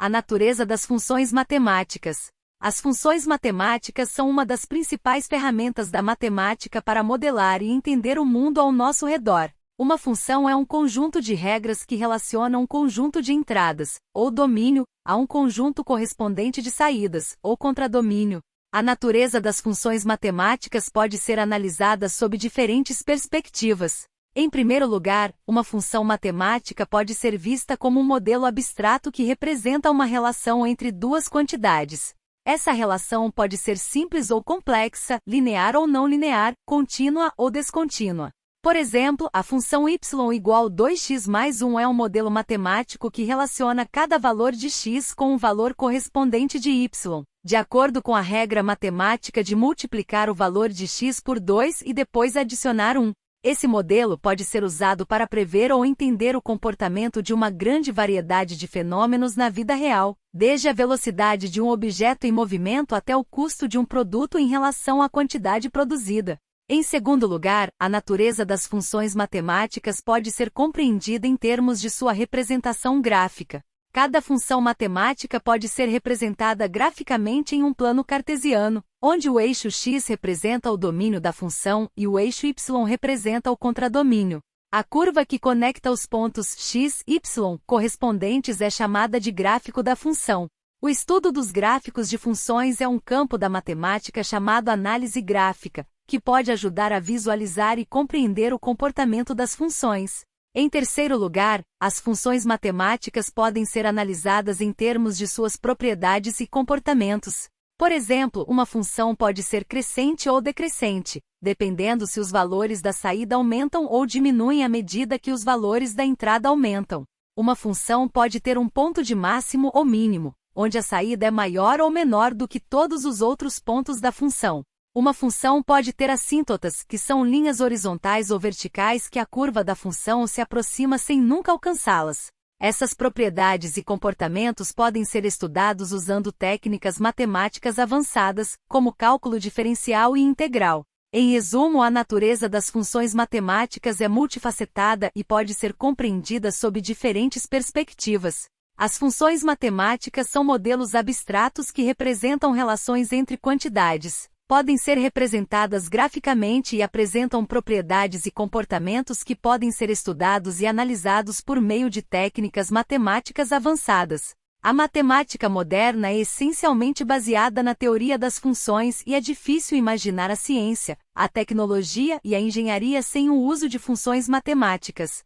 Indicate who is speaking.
Speaker 1: A natureza das funções matemáticas. As funções matemáticas são uma das principais ferramentas da matemática para modelar e entender o mundo ao nosso redor. Uma função é um conjunto de regras que relaciona um conjunto de entradas, ou domínio, a um conjunto correspondente de saídas, ou contradomínio. A natureza das funções matemáticas pode ser analisada sob diferentes perspectivas. Em primeiro lugar, uma função matemática pode ser vista como um modelo abstrato que representa uma relação entre duas quantidades. Essa relação pode ser simples ou complexa, linear ou não linear, contínua ou descontínua. Por exemplo, a função y igual 2x mais 1 é um modelo matemático que relaciona cada valor de x com o valor correspondente de y, de acordo com a regra matemática de multiplicar o valor de x por 2 e depois adicionar 1. Esse modelo pode ser usado para prever ou entender o comportamento de uma grande variedade de fenômenos na vida real, desde a velocidade de um objeto em movimento até o custo de um produto em relação à quantidade produzida. Em segundo lugar, a natureza das funções matemáticas pode ser compreendida em termos de sua representação gráfica. Cada função matemática pode ser representada graficamente em um plano cartesiano, onde o eixo x representa o domínio da função e o eixo y representa o contradomínio. A curva que conecta os pontos x, y correspondentes é chamada de gráfico da função. O estudo dos gráficos de funções é um campo da matemática chamado análise gráfica, que pode ajudar a visualizar e compreender o comportamento das funções. Em terceiro lugar, as funções matemáticas podem ser analisadas em termos de suas propriedades e comportamentos. Por exemplo, uma função pode ser crescente ou decrescente, dependendo se os valores da saída aumentam ou diminuem à medida que os valores da entrada aumentam. Uma função pode ter um ponto de máximo ou mínimo, onde a saída é maior ou menor do que todos os outros pontos da função. Uma função pode ter assíntotas, que são linhas horizontais ou verticais que a curva da função se aproxima sem nunca alcançá-las. Essas propriedades e comportamentos podem ser estudados usando técnicas matemáticas avançadas, como cálculo diferencial e integral. Em resumo, a natureza das funções matemáticas é multifacetada e pode ser compreendida sob diferentes perspectivas. As funções matemáticas são modelos abstratos que representam relações entre quantidades. Podem ser representadas graficamente e apresentam propriedades e comportamentos que podem ser estudados e analisados por meio de técnicas matemáticas avançadas. A matemática moderna é essencialmente baseada na teoria das funções e é difícil imaginar a ciência, a tecnologia e a engenharia sem o uso de funções matemáticas.